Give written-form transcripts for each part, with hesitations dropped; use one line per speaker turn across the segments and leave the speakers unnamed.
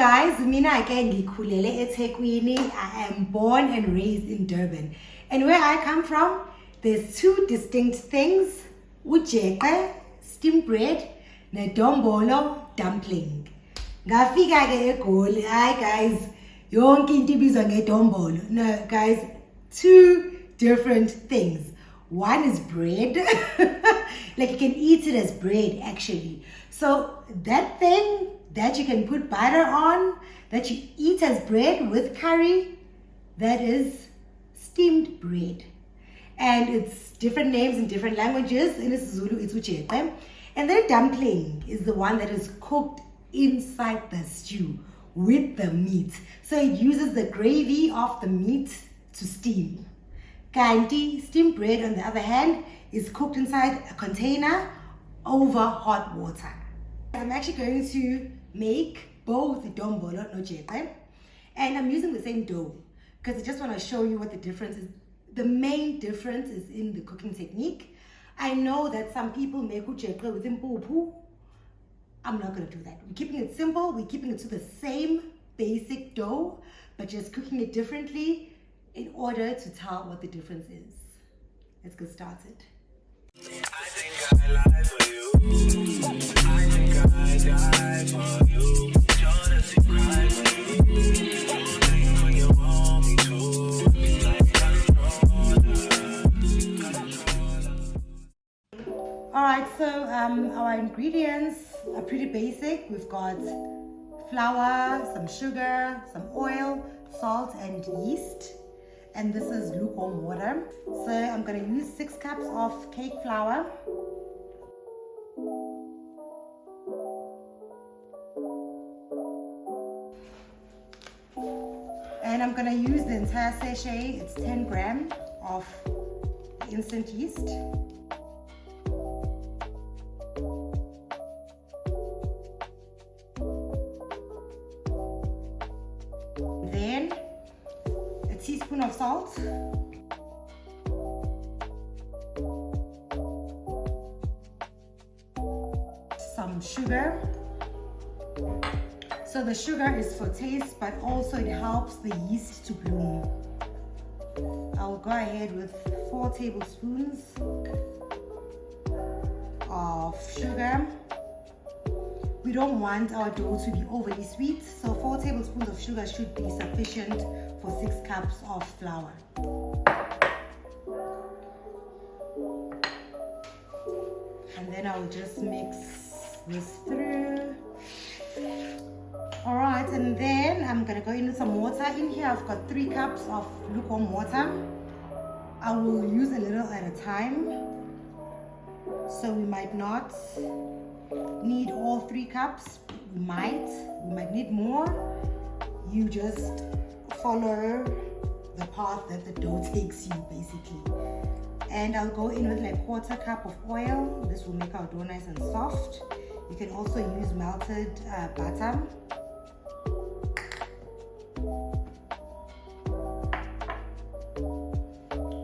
guys, mina ke ngikhulele eThekwini. I am born and raised in Durban. And where I come from, there's two distinct things. Ujeqe, steamed bread, ne Dombolo, dumpling. Ngafika ke eGoli. Hi guys, yonke into ibizwa ngeDombolo. No guys, two different things. One is bread. Like you can eat it as bread actually. So that thing that you can put butter on, that you eat as bread with curry, that is steamed bread. And it's different names in different languages. In Zulu, it's ujeqe. And then dumpling is the one that is cooked inside the stew with the meat. So it uses the gravy of the meat to steam. Kanti, steamed bread, on the other hand, is cooked inside a container over hot water. I'm actually going to make both Dombolo and Jeqe, and I'm using the same dough because I just want to show you what the difference is. The main difference is in the cooking technique. I know that some people make ujeqe with impuphu. I'm not going to do that. We're keeping it simple. We're keeping it to the same basic dough, but just cooking it differently in order to tell what the difference is. Let's get started. I think I lie for you. I think I die for you. Jealousy cry for you. Don't think when you want me to. Like Alright, so our ingredients are pretty basic. We've got flour, some sugar, some oil, salt, and yeast. And this is lukewarm water. So I'm going to use 6 cups of cake flour. And I'm going to use the entire sachet. It's 10 grams of instant yeast. Then a teaspoon of salt, some sugar. So the sugar is for taste, but also it helps the yeast to bloom. I'll go ahead with 4 tablespoons of sugar. We don't want our dough to be overly sweet, so 4 tablespoons of sugar should be sufficient for 6 cups of flour. And then I'll just mix this through. Alright, and then I'm going to go in with some water. In here I've got 3 cups of lukewarm water. I will use a little at a time, so we might not need all 3 cups. We might need more. You just follow the path that the dough takes you basically. And I'll go in with like 1/4 cup of oil. This will make our dough nice and soft. You can also use melted butter.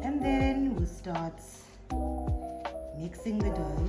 And then we'll start mixing the dough.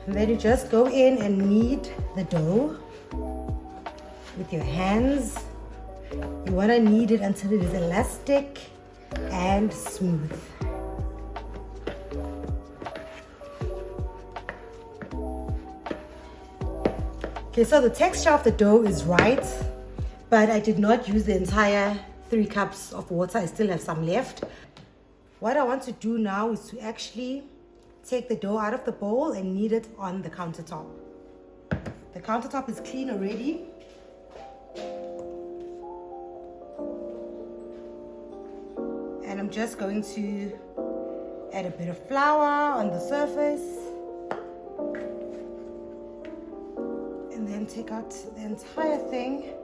And then you just go in and knead the dough with your hands. You want to knead it until it is elastic and smooth. Okay, so the texture of the dough is right, but I did not use the entire 3 cups of water. I still have some left. What I want to do now is to actually take the dough out of the bowl and knead it on the countertop. The countertop is clean already. And I'm just going to add a bit of flour on the surface. And then take out the entire thing.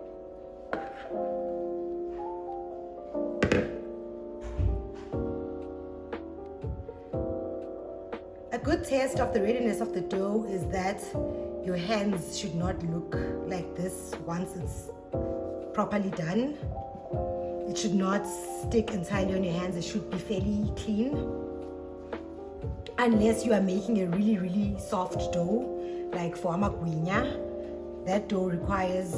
A good test of the readiness of the dough is that your hands should not look like this once it's properly done. It should not stick entirely on your hands. It should be fairly clean. Unless you are making a really, really soft dough, like for amagwinya, that dough requires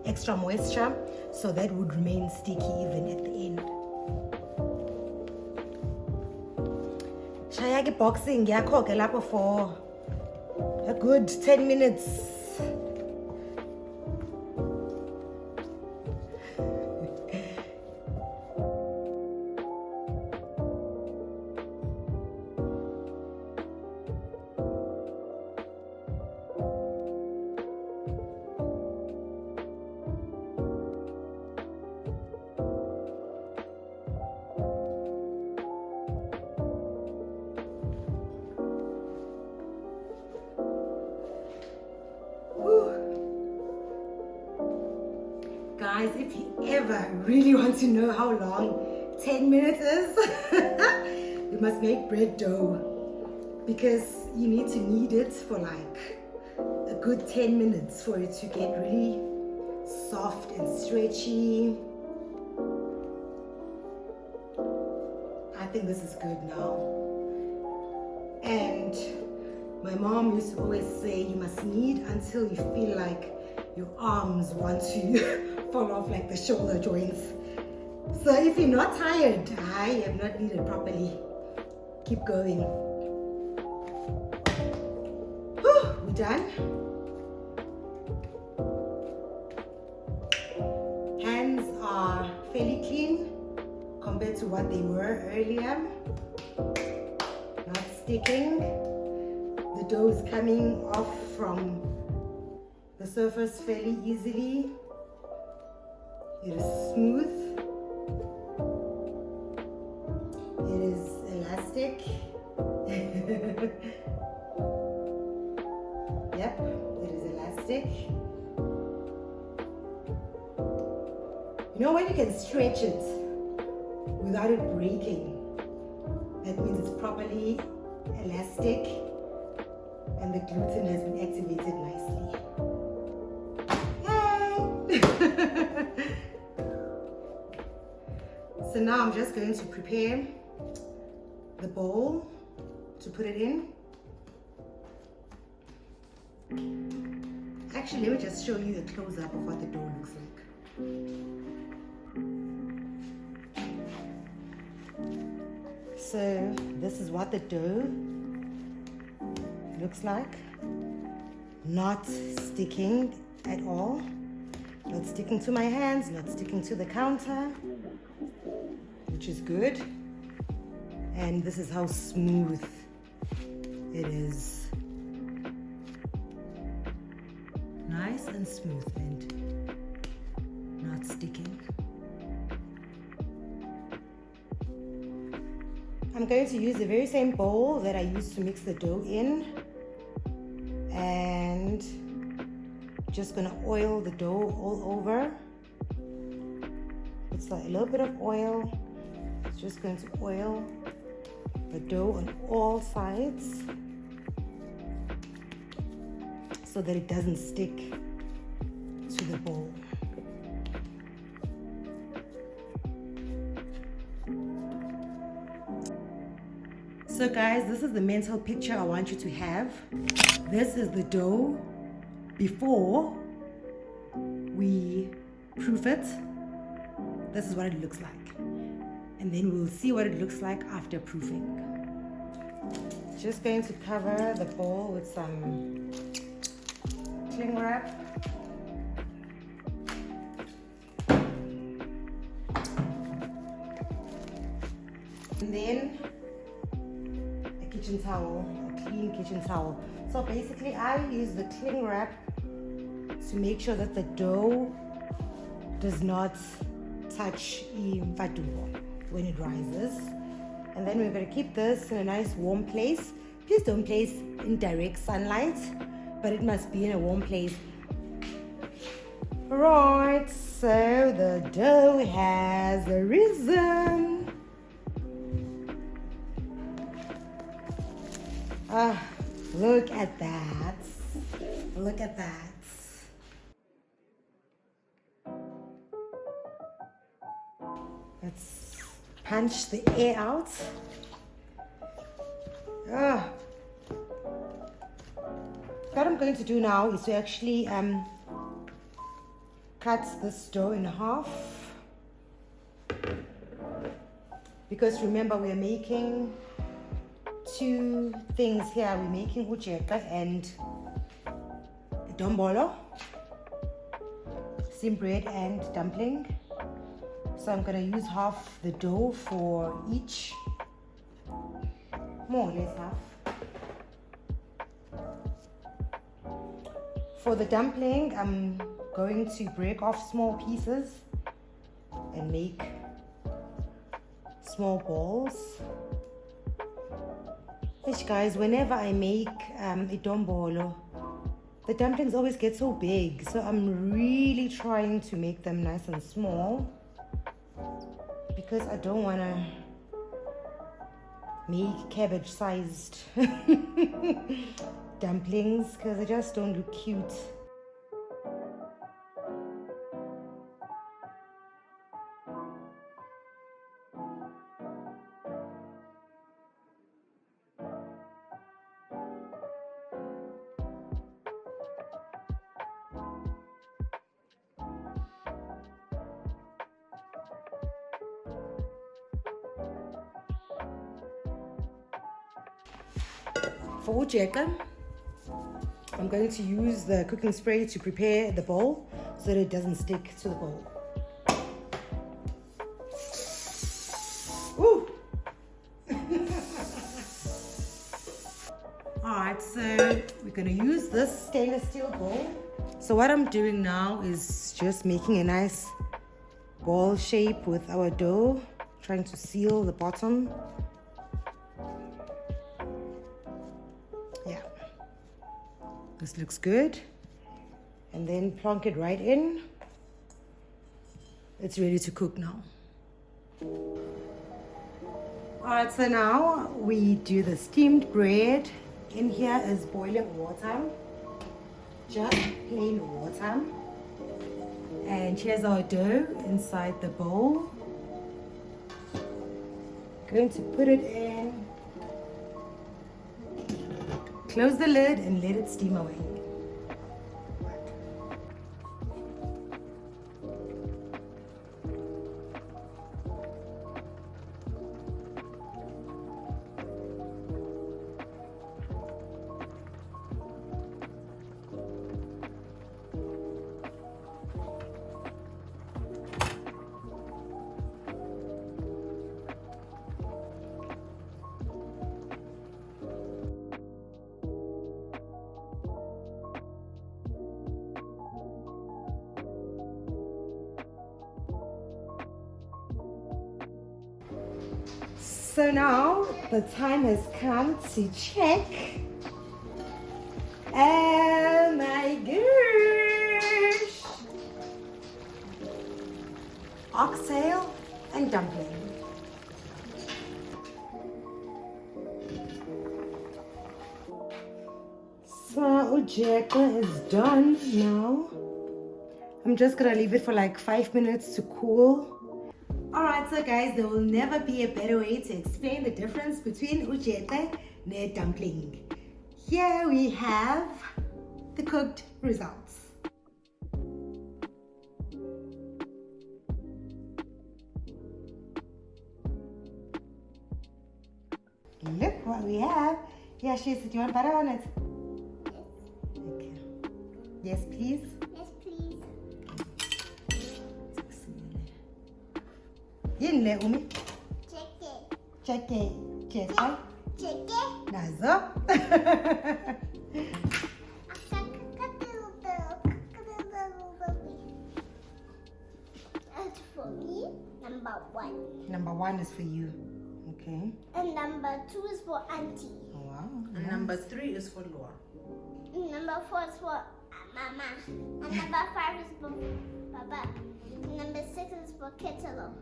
extra moisture, so that would remain sticky even at the end. Shaya ke boxing yakho ke lapho for a good 10 minutes. Guys, if you ever really want to know how long 10 minutes is, you must make bread dough, because you need to knead it for like a good 10 minutes for it to get really soft and stretchy. I think this is good now. And my mom used to always say you must knead until you feel like your arms want to fall off like the shoulder joints. So if you're not tired, I have not kneaded properly. Keep going. Whew, we're done. Hands are fairly clean compared to what they were earlier. Not sticking. The dough is coming off from the surface fairly easily. It is smooth. It is elastic. Yep, it is elastic. You know when you can stretch it without it breaking, that means it's properly elastic and the gluten has been activated nicely. So now I'm just going to prepare the bowl to put it in. Actually, let me just show you a close-up of what the dough looks like. So this is what the dough looks like. Not sticking at all. Not sticking to my hands, not sticking to the counter, which is good. And this is how smooth it is. Nice and smooth and not sticking. I'm going to use the very same bowl that I used to mix the dough in, and just gonna oil the dough all over. It's like a little bit of oil. It's just going to oil the dough on all sides so that it doesn't stick to the bowl. So guys, this is the mental picture I want you to have. This is the dough before we proof it. This is what it looks like. And then we'll see what it looks like after proofing. Just going to cover the bowl with some cling wrap. And then a kitchen towel, a clean kitchen towel. So basically I use the cling wrap to make sure that the dough does not touch imfaduko when it rises. And then we're going to keep this in a nice warm place. Please don't place in direct sunlight, but it must be in a warm place. Right, so the dough has risen. Ah, look at that. Look at that. Let's punch the air out. Ah. What I'm going to do now is to actually cut this dough in half. Because remember, we are making two things here. We're making ujeqe and dombolo, steamed bread and dumpling. So I'm going to use half the dough for each, more or less half. For the dumpling, I'm going to break off small pieces and make small balls. Which, guys, whenever I make a dombolo, the dumplings always get so big, so I'm really trying to make them nice and small because I don't want to make cabbage sized dumplings because they just don't look cute. For ujeqe, I'm going to use the cooking spray to prepare the bowl so that it doesn't stick to the bowl. Ooh! Alright, so we're going to use this stainless steel bowl. So what I'm doing now is just making a nice ball shape with our dough, trying to seal the bottom. Yeah, this looks good. And then plonk it right in. It's ready to cook now. Alright, so now we do the steamed bread. In here is boiling water, just plain water. And here's our dough inside the bowl. Going to put it in. Close the lid and let it steam away. So now the time has come to check. Oh my gosh! Oxtail and dumpling. So ujeqe is done now. I'm just gonna leave it for like 5 minutes to cool. Alright, so guys, there will never be a better way to explain the difference between ujeqe and dumpling. Here we have the cooked results. Look what we have. Yeah, do you want butter on it? Yes. Okay. Yes, please.
Yes, please.
Yin le umi.
Jeqe.
Jeqe.
Jeqe.
Nazo.
That's for me, number 1.
Number 1 is for you. Okay.
And number 2 is for Auntie.
Oh, wow.
And number 3 is for Laura.
And number 4 is for Mama. And number 5 is for Papa. And number 6 is for Ketelo.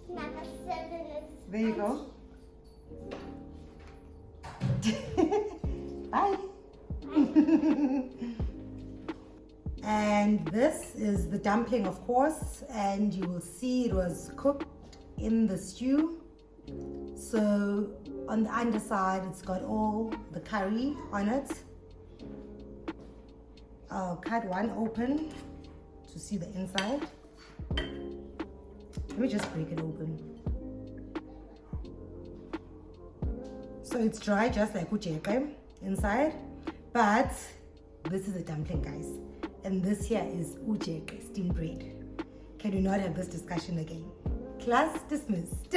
Number 7 is
There you
Auntie.
go. And this is the dumpling, of course, and you will see it was cooked in the stew. So on the underside, it's got all the curry on it. I'll cut one open to see the inside. Let me just break it open. So it's dry, just like ujeqe inside, but this is a dumpling, guys. And this here is ujeqe, steamed bread. Can we not have this discussion again? Class dismissed.